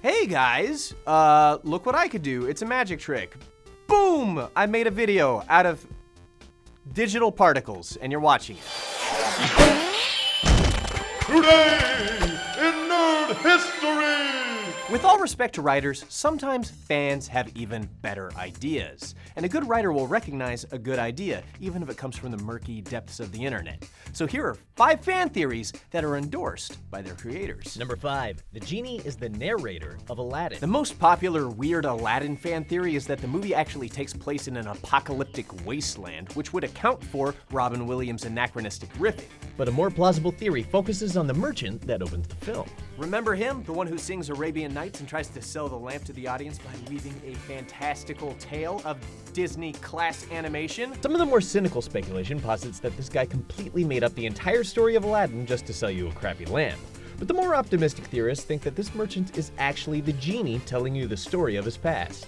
Hey guys, look what I could do. It's a magic trick. Boom! I made a video out of digital particles, and you're watching it. Today in Nerd History! With all respect to writers, sometimes fans have even better ideas. And a good writer will recognize a good idea, even if it comes from the murky depths of the internet. So here are 5 fan theories that are endorsed by their creators. Number 5. The genie is the narrator of Aladdin. The most popular weird Aladdin fan theory is that the movie actually takes place in an apocalyptic wasteland, which would account for Robin Williams' anachronistic riffing. But a more plausible theory focuses on the merchant that opens the film. Remember him? The one who sings Arabian Nights and tries to sell the lamp to the audience by weaving a fantastical tale of Disney-class animation? Some of the more cynical speculation posits that this guy completely made up the entire story of Aladdin just to sell you a crappy lamp. But the more optimistic theorists think that this merchant is actually the genie telling you the story of his past.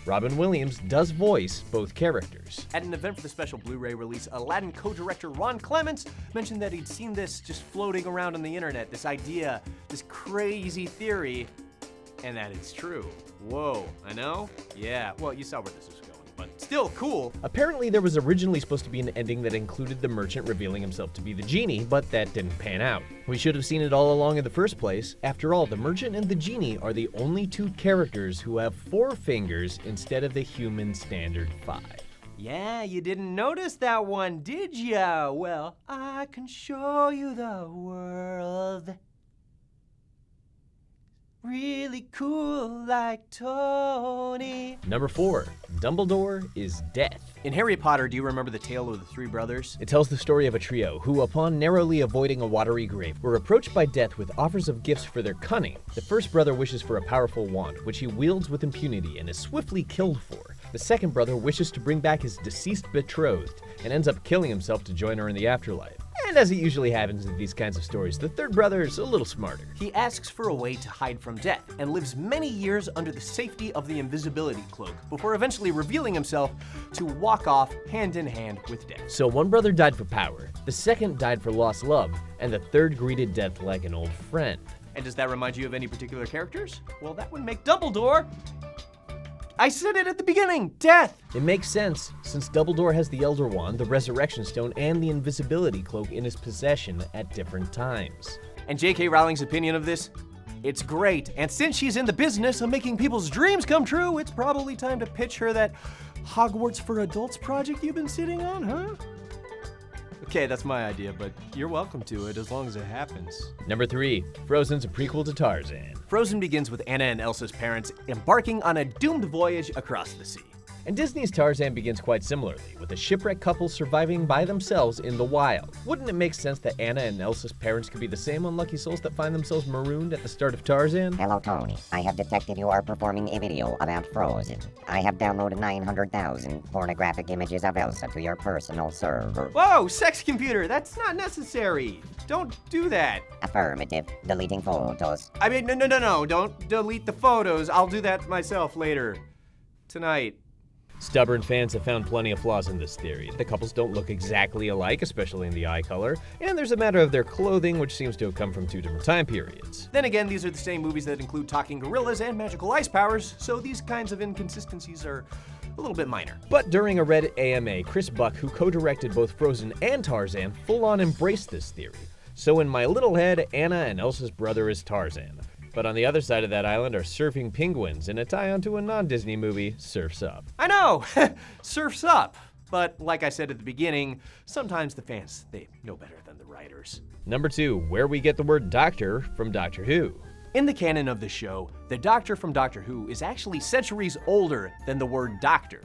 Robin Williams does voice both characters. At an event for the special Blu-ray release, Aladdin co-director Ron Clements mentioned that he'd seen this just floating around on the internet, this idea, this crazy theory, and that it's true. Whoa, I know? Yeah, well, you saw where this was going, but still cool. Apparently, there was originally supposed to be an ending that included the merchant revealing himself to be the genie, but that didn't pan out. We should have seen it all along in the first place. After all, the merchant and the genie are the only 2 characters who have 4 fingers instead of the human standard 5. Yeah, you didn't notice that one, did ya? Well, I can show you the world. Really cool like Tony. Number 4. Dumbledore is death. In Harry Potter, do you remember the tale of the 3 brothers? It tells the story of a trio who, upon narrowly avoiding a watery grave, were approached by death with offers of gifts for their cunning. The first brother wishes for a powerful wand, which he wields with impunity and is swiftly killed for. The second brother wishes to bring back his deceased betrothed and ends up killing himself to join her in the afterlife. And as it usually happens in these kinds of stories, the third brother is a little smarter. He asks for a way to hide from death and lives many years under the safety of the invisibility cloak before eventually revealing himself to walk off hand in hand with death. So one brother died for power, the second died for lost love, and the third greeted death like an old friend. And does that remind you of any particular characters? Well, that would make Dumbledore. I said it at the beginning, death! It makes sense, since Dumbledore has the Elder Wand, the Resurrection Stone, and the Invisibility Cloak in his possession at different times. And J.K. Rowling's opinion of this? It's great, and since she's in the business of making people's dreams come true, it's probably time to pitch her that Hogwarts for Adults project you've been sitting on, huh? Okay, that's my idea, but you're welcome to it as long as it happens. Number 3. Frozen's a prequel to Tarzan. Frozen begins with Anna and Elsa's parents embarking on a doomed voyage across the sea. And Disney's Tarzan begins quite similarly, with a shipwrecked couple surviving by themselves in the wild. Wouldn't it make sense that Anna and Elsa's parents could be the same unlucky souls that find themselves marooned at the start of Tarzan? Hello, Tony. I have detected you are performing a video about Frozen. I have downloaded 900,000 pornographic images of Elsa to your personal server. Whoa, sex computer, that's not necessary. Don't do that. Affirmative. Deleting photos. I mean, no, don't delete the photos. I'll do that myself later. Tonight. Stubborn fans have found plenty of flaws in this theory. The couples don't look exactly alike, especially in the eye color, and there's a matter of their clothing, which seems to have come from 2 different time periods. Then again, these are the same movies that include talking gorillas and magical ice powers, so these kinds of inconsistencies are a little bit minor. But during a Reddit AMA, Chris Buck, who co-directed both Frozen and Tarzan, full-on embraced this theory. So in my little head, Anna and Elsa's brother is Tarzan. But on the other side of that island are surfing penguins in a tie-on to a non-Disney movie, Surf's Up. I know, Surf's Up. But like I said at the beginning, sometimes the fans, they know better than the writers. Number 2, where we get the word doctor from Doctor Who. In the canon of the show, the Doctor from Doctor Who is actually centuries older than the word doctor.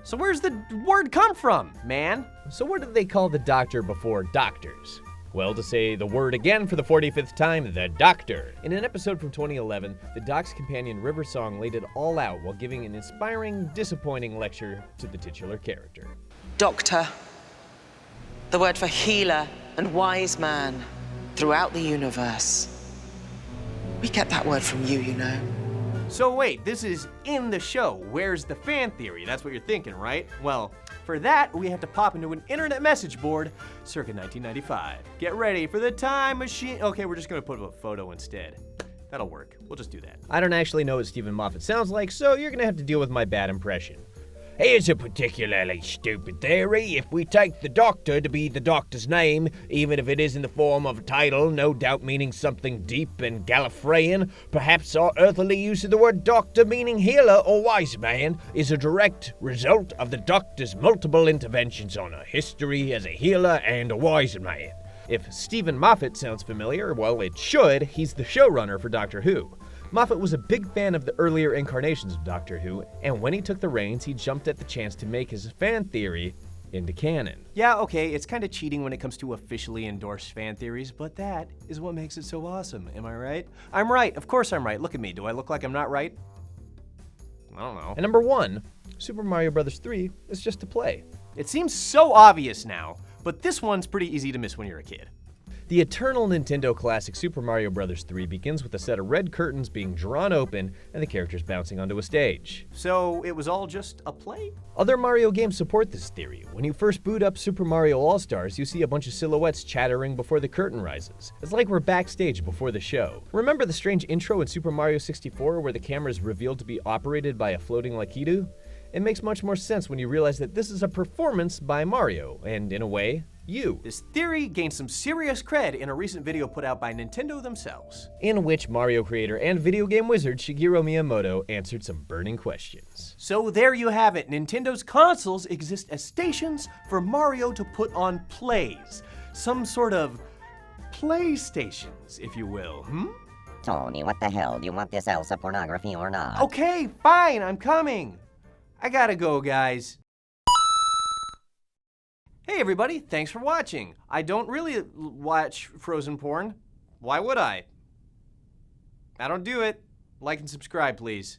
So where's the word come from, man? So what did they call the Doctor before doctors? Well, to say the word again for the 45th time, the Doctor. In an episode from 2011, the Doc's companion River Song laid it all out while giving an inspiring, disappointing lecture to the titular character. Doctor, the word for healer and wise man throughout the universe. We get that word from you, you know. So wait, this is in the show. Where's the fan theory? That's what you're thinking, right? Well, for that, we have to pop into an internet message board circa 1995. Get ready for the time machine. Okay, we're just gonna put up a photo instead. That'll work. We'll just do that. I don't actually know what Stephen Moffat sounds like, so you're gonna have to deal with my bad impression. Here's a particularly stupid theory. If we take the Doctor to be the Doctor's name, even if it is in the form of a title, no doubt meaning something deep and Gallifreyan, perhaps our earthly use of the word Doctor meaning healer or wise man is a direct result of the Doctor's multiple interventions on her history as a healer and a wise man. If Stephen Moffat sounds familiar, well, it should. He's the showrunner for Doctor Who. Moffat was a big fan of the earlier incarnations of Doctor Who, and when he took the reins, he jumped at the chance to make his fan theory into canon. Yeah, okay, it's kind of cheating when it comes to officially endorsed fan theories, but that is what makes it so awesome, am I right? I'm right, of course I'm right. Look at me, do I look like I'm not right? I don't know. And number 1, Super Mario Bros. 3 is just a play. It seems so obvious now, but this one's pretty easy to miss when you're a kid. The eternal Nintendo classic Super Mario Bros. 3 begins with a set of red curtains being drawn open and the characters bouncing onto a stage. So it was all just a play? Other Mario games support this theory. When you first boot up Super Mario All-Stars, you see a bunch of silhouettes chattering before the curtain rises. It's like we're backstage before the show. Remember the strange intro in Super Mario 64 where the camera is revealed to be operated by a floating Lakitu? It makes much more sense when you realize that this is a performance by Mario, and in a way, you. This theory gained some serious cred in a recent video put out by Nintendo themselves, in which Mario creator and video game wizard Shigeru Miyamoto answered some burning questions. So there you have it. Nintendo's consoles exist as stations for Mario to put on plays. Some sort of playstations, if you will, Tony, what the hell? Do you want this Elsa pornography or not? Okay, fine, I'm coming. I gotta go, guys. Hey everybody, thanks for watching. I don't really watch Frozen porn. Why would I? I don't do it. Like and subscribe, please.